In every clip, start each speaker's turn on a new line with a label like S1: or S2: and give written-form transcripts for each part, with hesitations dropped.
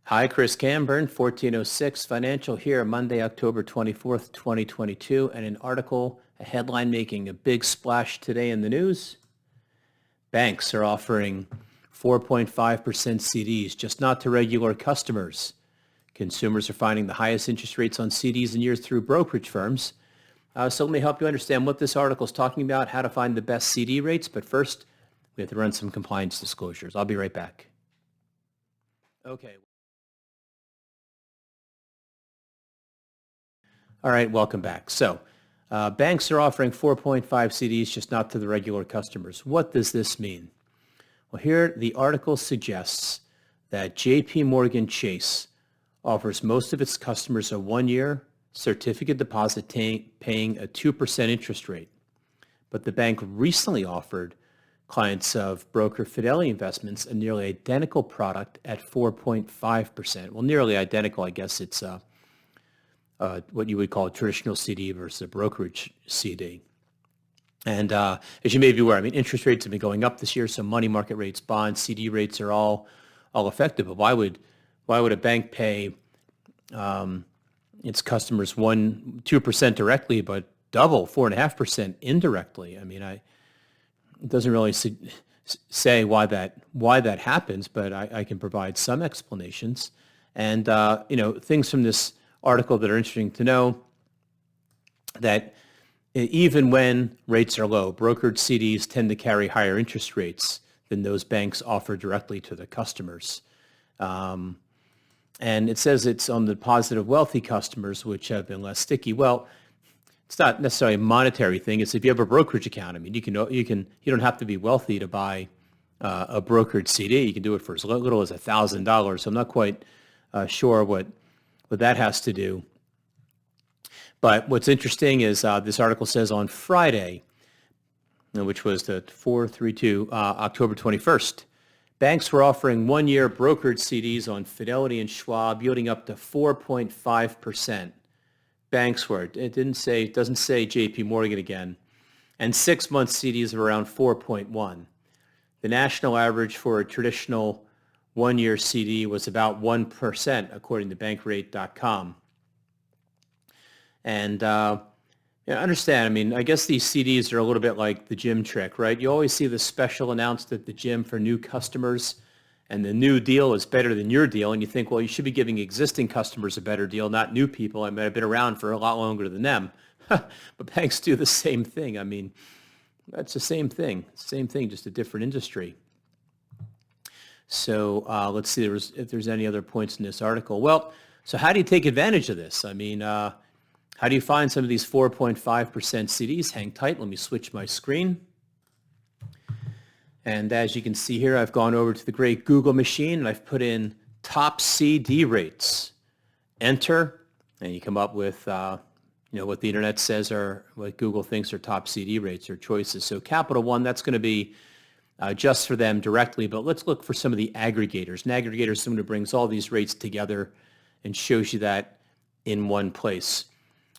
S1: Hi, Chris Camburn, 1406 Financial here, Monday, October 24th, 2022, and an article, a headline making a big splash today in the news. Banks are offering 4.5% CDs, just not to regular customers. Consumers are finding the highest interest rates on CDs in years through brokerage firms. So let me help you understand what this article is talking about, how to find the best CD rates. But first, we have to run some compliance disclosures. I'll be right back. Okay. All right, welcome back. So banks are offering 4.5 CDs, just not to the regular customers. What does this mean? Well, here the article suggests that JP Morgan Chase offers most of its customers a one-year certificate deposit paying a 2% interest rate. But the bank recently offered clients of broker Fidelity Investments a nearly identical product at 4.5%. Well, nearly identical, I guess it's what you would call a traditional CD versus a brokerage CD. And as you may be aware, I mean, interest rates have been going up this year, so money market rates, bonds, CD rates are all effective. But why would a bank pay its customers 2% directly, but double 4.5% indirectly? I mean, it doesn't really say why that happens, but I can provide some explanations. And things from this article that are interesting to know, that even when rates are low, brokered CDs tend to carry higher interest rates than those banks offer directly to the customers. And it says it's on the deposit of wealthy customers, which have been less sticky. Well, it's not necessarily a monetary thing. It's if you have a brokerage account. I mean, you don't have to be wealthy to buy a brokered CD. You can do it for as little as $1,000. So I'm not quite sure what that has to do. But what's interesting is this article says on Friday, which was the October 21st, banks were offering one-year brokered CDs on Fidelity and Schwab, yielding up to 4.5%. Banks were. It doesn't say JP Morgan again. And 6-month CDs are around 4.1. The national average for a traditional one-year CD was about 1%, according to bankrate.com. And understand, I mean, I guess these CDs are a little bit like the gym trick, right? You always see the special announced at the gym for new customers, and the new deal is better than your deal. And you think, well, you should be giving existing customers a better deal, not new people. I mean, I've been around for a lot longer than them. But banks do the same thing. I mean, that's the same thing, just a different industry. So let's see if there's any other points in this article. Well, so how do you take advantage of this? I mean, how do you find some of these 4.5% CDs? Hang tight. Let me switch my screen. And as you can see here, I've gone over to the great Google machine and I've put in top CD rates. Enter, and you come up with what the internet says are what Google thinks are top CD rates or choices. So Capital One, that's going to be just for them directly, but let's look for some of the aggregators. An aggregator is someone who brings all these rates together and shows you that in one place.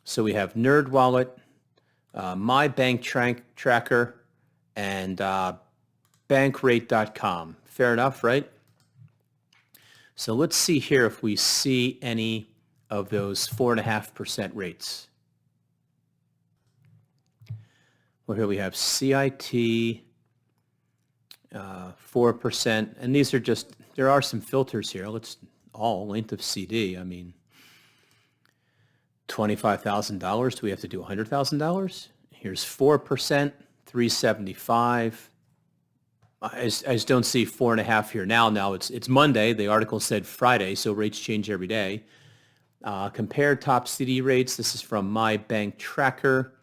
S1: So we have NerdWallet, My Bank Tracker, and bankrate.com. Fair enough, right? So let's see here if we see any of those 4.5% rates. Well, here we have CIT, 4%, and these are just, there are some filters here. Let's all length of CD. I mean, $25,000. Do we have to do $100,000? Here's 4%, 375. I just don't see 4.5 here now. Now it's Monday. The article said Friday, so rates change every day. Compare top CD rates. This is from My Bank Tracker.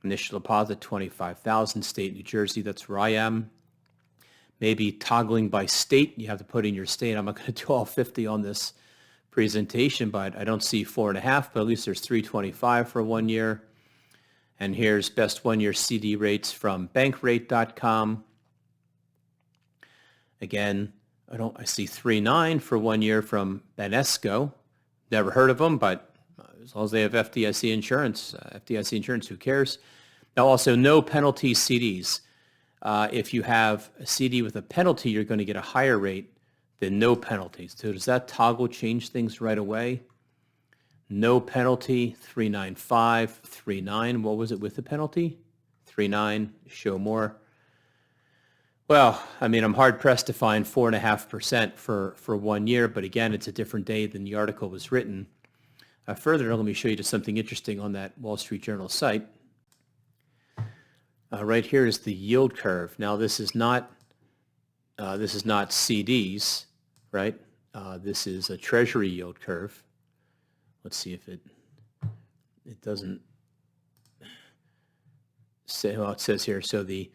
S1: Initial deposit, $25,000. State, New Jersey. That's where I am. Maybe toggling by state. You have to put in your state. I'm not going to do all 50 on this presentation, but I don't see 4.5, but at least there's 325 for 1 year. And here's best 1 year CD rates from bankrate.com. Again, I see 3.9 for 1 year from Banesco. Never heard of them, but as long as they have FDIC insurance, who cares? Now also no penalty CDs. If you have a CD with a penalty, you're going to get a higher rate then no penalty. So does that toggle change things right away? No penalty, 395, 39. What was it with the penalty? 39, show more. Well, I mean, I'm hard pressed to find 4.5% for 1 year, but again, it's a different day than the article was written. Further, let me show you just something interesting on that Wall Street Journal site. Right here is the yield curve. Now, this is not CDs, right? This is a Treasury yield curve. Let's see if it doesn't say, well, it says here, so the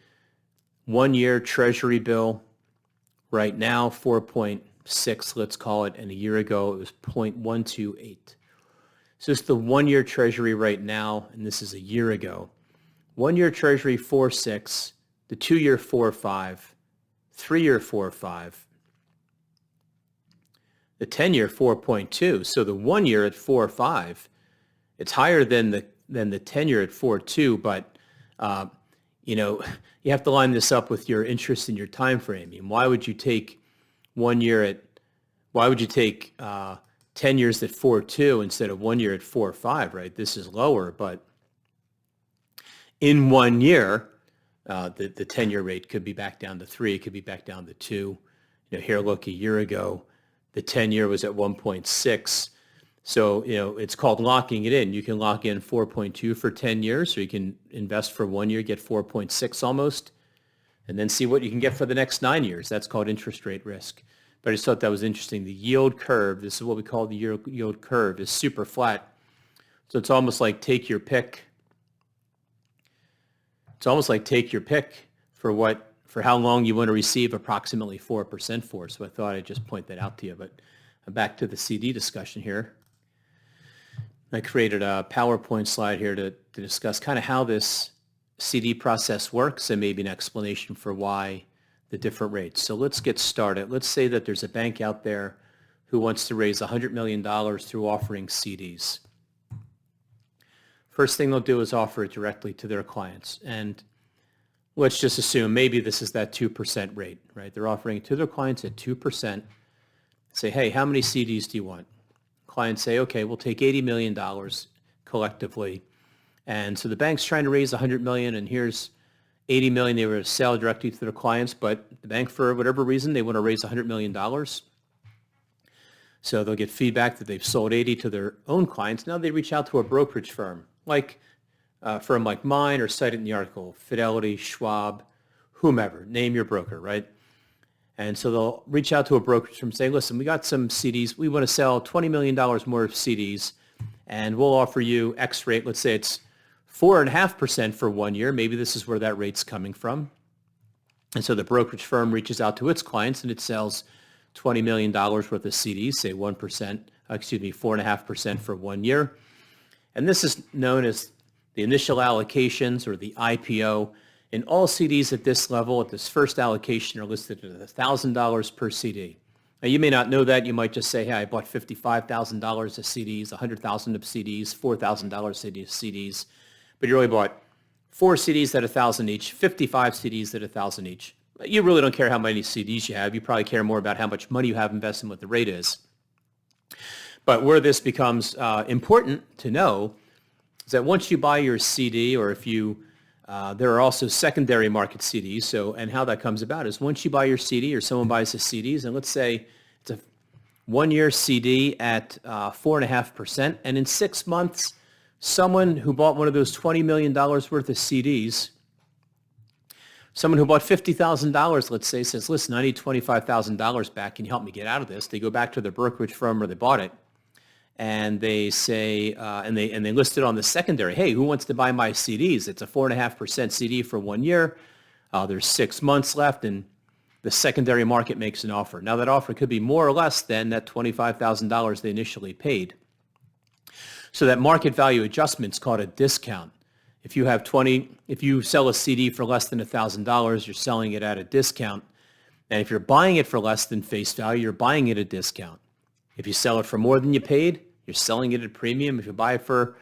S1: 1 year Treasury bill right now, 4.6, let's call it, and a year ago it was 0.128. So it's the 1 year Treasury right now, and this is a year ago. 1 year Treasury 4.6, the 2 year 4.5, 3 year 4.5, the 10 year 4.2. So the 1 year at 4.5, it's higher than the 10 year at 4.2, but you know, you have to line this up with your interest in your time frame. I mean, why would you take 1 year at, why would you take 10 years at 4.2 instead of 1 year at 4.5, right? This is lower, but in 1 year, the 10-year rate could be back down to 3, it could be back down to 2. You know, here, look, a year ago, the 10-year was at 1.6. So, you know, it's called locking it in. You can lock in 4.2 for 10 years, or you can invest for 1 year, get 4.6 almost, and then see what you can get for the next 9 years. That's called interest rate risk. But I just thought that was interesting. The yield curve, this is what we call the yield curve, is super flat. So it's almost like take your pick. It's almost like take your pick for how long you want to receive approximately 4% for. So I thought I'd just point that out to you. But back to the CD discussion here. I created a PowerPoint slide here to discuss kind of how this CD process works and maybe an explanation for why the different rates. So let's get started. Let's say that there's a bank out there who wants to raise $100 million through offering CDs. First thing they'll do is offer it directly to their clients. And let's just assume maybe this is that 2% rate, right? They're offering it to their clients at 2%. Say, hey, how many CDs do you want? Clients say, okay, we'll take $80 million collectively. And so the bank's trying to raise $100 million, and here's $80 million they were to sell directly to their clients, but the bank, for whatever reason, they want to raise $100 million. So they'll get feedback that they've sold 80 to their own clients. Now they reach out to a brokerage firm, like a firm like mine or cited in the article, Fidelity, Schwab, whomever, name your broker, right? And so they'll reach out to a brokerage firm and say, listen, we got some CDs. We want to sell $20 million more of CDs, and we'll offer you X rate. Let's say it's 4.5% for 1 year. Maybe this is where that rate's coming from. And so the brokerage firm reaches out to its clients, and it sells $20 million worth of CDs, say 4.5% for 1 year. And this is known as the initial allocations, or the IPO. And all CDs at this level, at this first allocation, are listed at $1,000 per CD. Now, you may not know that. You might just say, hey, I bought $55,000 of CDs, $100,000 of CDs, $4,000 CDs. But you really bought 4 CDs at $1,000 each, 55 CDs at $1,000 each. You really don't care how many CDs you have. You probably care more about how much money you have invested and what the rate is. But where this becomes important to know is that once you buy your CD, or if you there are also secondary market CDs. So, and how that comes about is once you buy your CD, or someone buys the CDs, and let's say it's a 1 year CD at 4.5%, and in 6 months, someone who bought one of those $20 million worth of CDs, someone who bought $50,000, let's say, says, listen, I need $25,000 back. Can you help me get out of this? They go back to the brokerage firm where they bought it, and they say, and they list it on the secondary. Hey, who wants to buy my CDs? It's a 4.5% CD for 1 year. There's 6 months left, and the secondary market makes an offer. Now that offer could be more or less than that $25,000 they initially paid. So that market value adjustment is called a discount. If you sell a CD for less than $1,000, you're selling it at a discount. And if you're buying it for less than face value, you're buying it at a discount. If you sell it for more than you paid, you're selling it at a premium. If you buy it for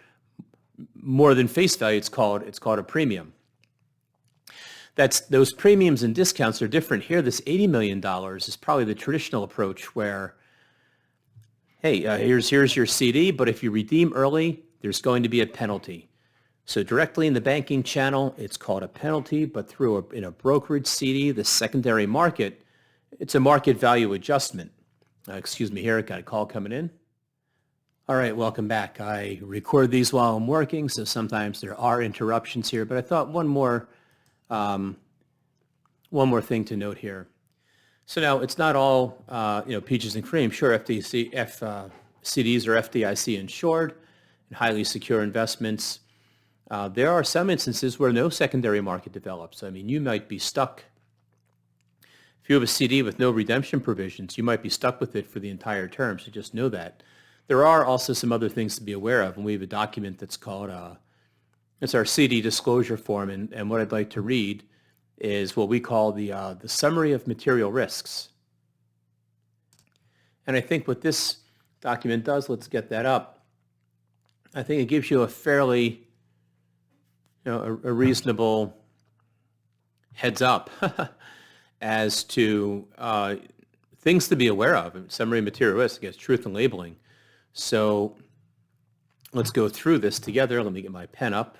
S1: more than face value, it's called a premium. those premiums and discounts are different. Here, this $80 million is probably the traditional approach where, hey, here's your CD, but if you redeem early, there's going to be a penalty. So directly in the banking channel, it's called a penalty, but in a brokerage CD, the secondary market, it's a market value adjustment. Excuse me here, got a call coming in. All right, welcome back. I record these while I'm working, so sometimes there are interruptions here, but I thought one more thing to note here. So now it's not all peaches and cream. Sure, CDs are FDIC insured and highly secure investments. There are some instances where no secondary market develops. I mean, you might be stuck. If you have a CD with no redemption provisions, you might be stuck with it for the entire term, so just know that. There are also some other things to be aware of, and we have a document that's called, it's our CD disclosure form, and what I'd like to read is what we call the summary of material risks. And I think what this document does, let's get that up, I think it gives you a fairly, a reasonable heads up as to things to be aware of. Summary of material risk, I guess, truth and labeling. So let's go through this together. Let me get my pen up.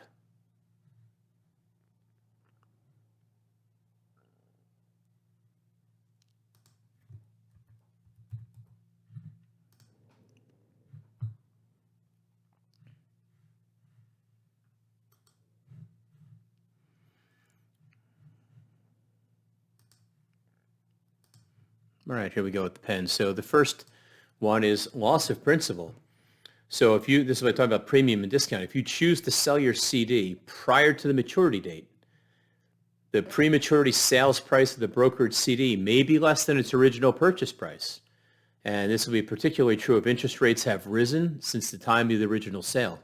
S1: All right, here we go with the pen. So the first one is loss of principal. So this is what I talk about premium and discount. If you choose to sell your CD prior to the maturity date, the prematurity sales price of the brokered CD may be less than its original purchase price. And this will be particularly true if interest rates have risen since the time of the original sale.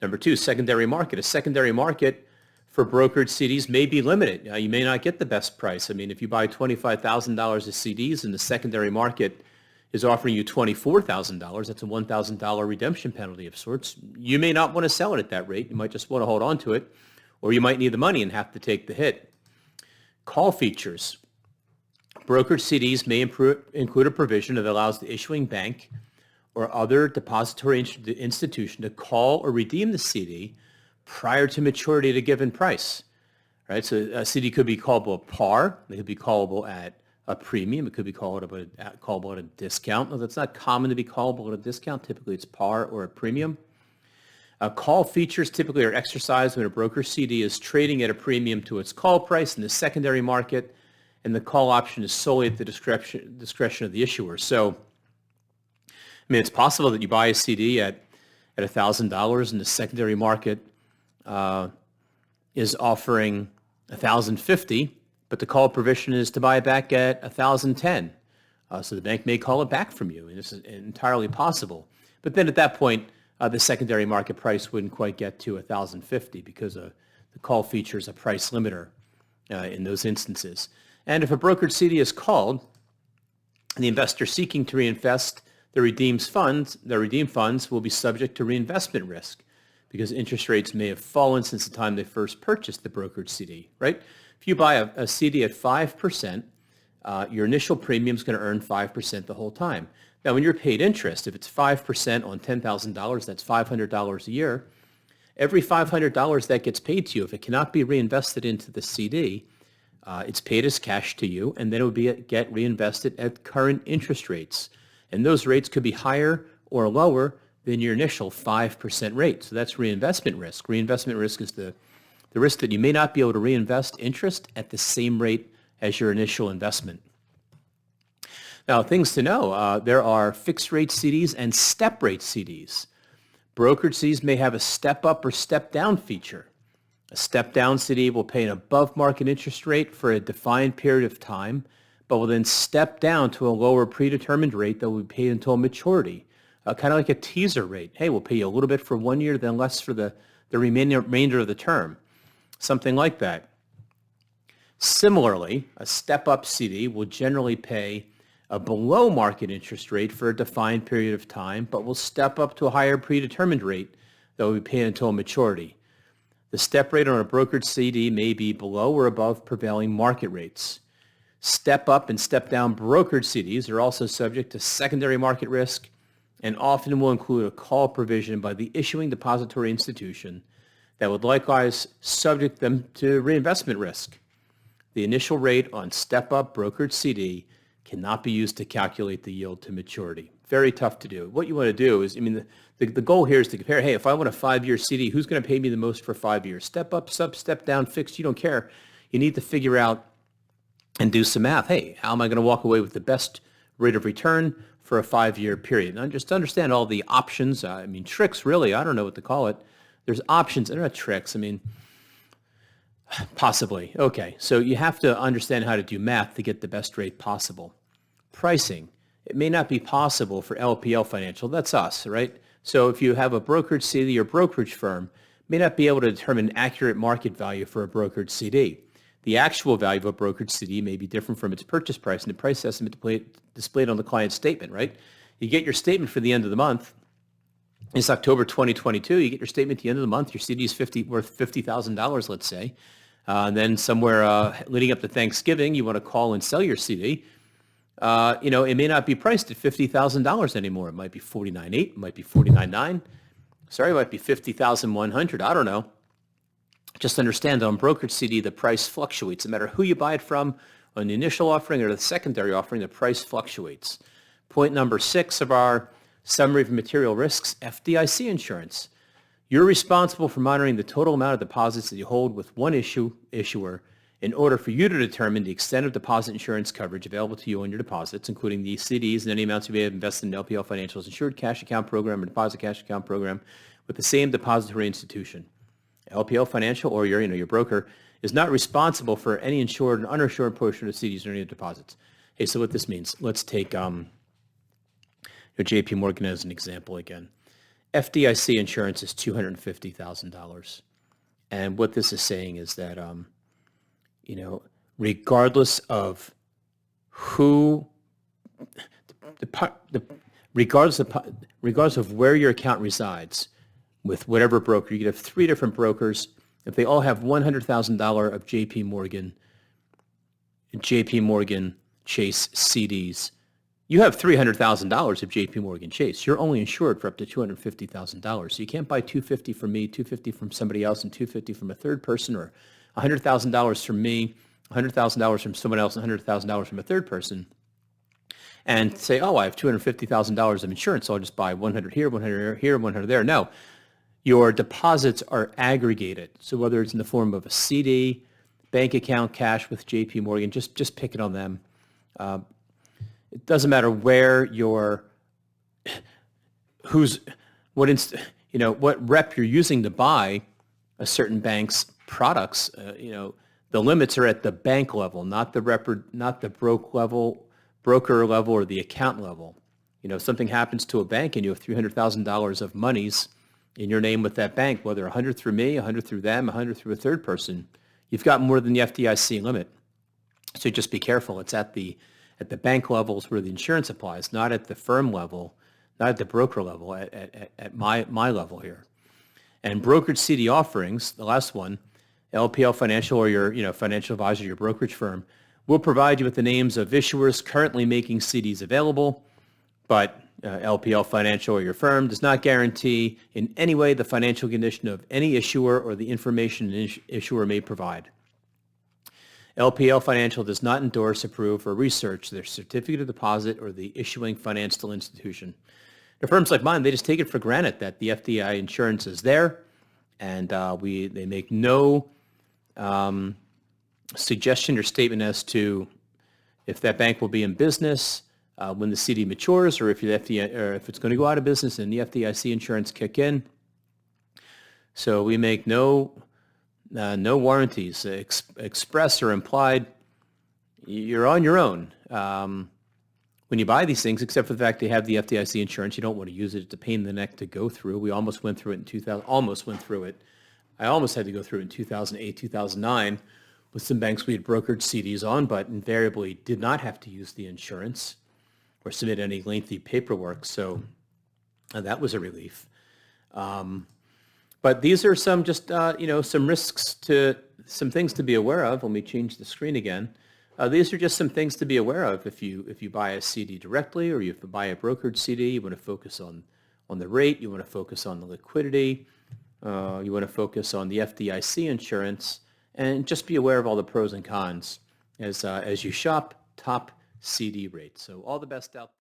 S1: Number two, secondary market. A secondary market for brokered CDs may be limited. You may not get the best price. I mean, if you buy $25,000 of CDs and the secondary market is offering you $24,000, that's a $1,000 redemption penalty of sorts. You may not want to sell it at that rate. You might just want to hold on to it, or you might need the money and have to take the hit. Call features. Brokered CDs may include a provision that allows the issuing bank or other depository institution to call or redeem the CD prior to maturity at a given price, right? So a CD could be callable at par. It could be callable at a premium. It could be callable at a discount. No, that's not common to be callable at a discount. Typically, it's par or a premium. Call features typically are exercised when a broker CD is trading at a premium to its call price in the secondary market, and the call option is solely at the discretion of the issuer. So, I mean, it's possible that you buy a CD at $1,000 and the secondary market is offering $1,050, but the call provision is to buy it back at $1,010. So the bank may call it back from you, and this is entirely possible. But then at that point, the secondary market price wouldn't quite get to $1,050 because the call feature is a price limiter in those instances. And if a brokered CD is called, the investor seeking to reinvest the redeemed funds will be subject to reinvestment risk because interest rates may have fallen since the time they first purchased the brokered CD, right? If you buy a CD at 5%, your initial premium is going to earn 5% the whole time. Now, when you're paid interest, if it's 5% on $10,000, that's $500 a year. Every $500 that gets paid to you, if it cannot be reinvested into the CD, it's paid as cash to you, and then it would get reinvested at current interest rates. And those rates could be higher or lower than your initial 5% rate. So that's reinvestment risk. Reinvestment risk is the risk that you may not be able to reinvest interest at the same rate as your initial investment. Now, things to know, there are fixed rate CDs and step rate CDs. Brokered CDs may have a step up or step down feature. A step down CD will pay an above market interest rate for a defined period of time, but will then step down to a lower predetermined rate that will be paid until maturity. Kind of like a teaser rate. Hey, we'll pay you a little bit for 1 year, then less for the remainder of the term. Something like that. Similarly, a step-up CD will generally pay a below market interest rate for a defined period of time, but will step up to a higher predetermined rate that will be paid until maturity. The step rate on a brokered CD may be below or above prevailing market rates. Step up and step down brokered CDs are also subject to secondary market risk and often will include a call provision by the issuing depository institution that would likewise subject them to reinvestment risk. The initial rate on step-up brokered CD cannot be used to calculate the yield to maturity. Very tough to do. What you want to do is, the goal here is to compare, hey, if I want a 5-year CD, who's going to pay me the most for 5 years? Step up, step down, fixed, you don't care. You need to figure out and do some math. Hey, how am I going to walk away with the best rate of return for a 5-year period? And just understand all the options. Tricks, really, I don't know what to call it. There's options. They're not tricks. Possibly. Okay. So you have to understand how to do math to get the best rate possible. Pricing. It may not be possible for LPL Financial. That's us, right? So if you have a brokerage CD or brokerage firm, may not be able to determine accurate market value for a brokerage CD. The actual value of a brokerage CD may be different from its purchase price and the price estimate displayed on the client's statement, right? You get your statement for the end of the month. It's October 2022. You get your statement at the end of the month. Your CD is worth $50,000, let's say. And then somewhere leading up to Thanksgiving, you want to call and sell your CD. It may not be priced at $50,000 anymore. It might be $49,800. It might be $49,900. Sorry, it might be $50,100. I don't know. Just understand that on brokerage CD, the price fluctuates. No matter who you buy it from, on the initial offering or the secondary offering, the price fluctuates. Point number 6 of our summary of material risks, FDIC insurance. You're responsible for monitoring the total amount of deposits that you hold with one issuer in order for you to determine the extent of deposit insurance coverage available to you on your deposits, including the CDs and any amounts you may have invested in LPL Financial's insured cash account program or deposit cash account program with the same depository institution. LPL Financial or your broker is not responsible for any insured and uninsured portion of CDs or any deposits. Hey, so what this means, let's take JP Morgan as an example again. FDIC insurance is $250,000. And what this is saying is that, regardless of who, regardless of where your account resides, with whatever broker, you could have 3 different brokers. If they all have $100,000 of JP Morgan Chase CDs, you have $300,000 of JP Morgan Chase. You're only insured for up to $250,000. So you can't buy $250 from me, $250 from somebody else, and $250 from a third person, or $100,000 from me, $100,000 from someone else, and $100,000 from a third person, and say, oh, I have $250,000 of insurance, so I'll just buy 100 here, 100 here, 100 there. No, your deposits are aggregated. So whether it's in the form of a CD, bank account, cash with JP Morgan, just pick it on them. It doesn't matter where what rep you're using to buy a certain bank's products. The limits are at the bank level, not the broker level, or the account level. If something happens to a bank and you have $300,000 of monies in your name with that bank, whether 100 through me, 100 through them, 100 through a third person, you've got more than the FDIC limit. So just be careful. It's at the bank levels where the insurance applies, not at the firm level, not at the broker level, at my level here. And brokered CD offerings, the last one, LPL Financial or your financial advisor, your brokerage firm, will provide you with the names of issuers currently making CDs available, but LPL Financial or your firm does not guarantee in any way the financial condition of any issuer or the information an issuer may provide. LPL Financial does not endorse, approve, or research their certificate of deposit or the issuing financial institution. The firms like mine, they just take it for granted that the FDIC insurance is there, and they make no suggestion or statement as to if that bank will be in business when the CD matures, or if it's going to go out of business and the FDIC insurance kick in. So we make no warranties, express or implied. You're on your own when you buy these things, except for the fact they have the FDIC insurance. You don't want to use it. It's a pain in the neck to go through. We almost went through it in 2000. Almost went through it. I almost had to go through it in 2008, 2009 with some banks we had brokered CDs on, but invariably did not have to use the insurance or submit any lengthy paperwork. So that was a relief. But these are some just, some risks some things to be aware of. Let me change the screen again. These are just some things to be aware of if you buy a CD directly, or if you buy a brokered CD. You want to focus on the rate. You want to focus on the liquidity. You want to focus on the FDIC insurance, and just be aware of all the pros and cons as you shop top CD rates. So all the best out there.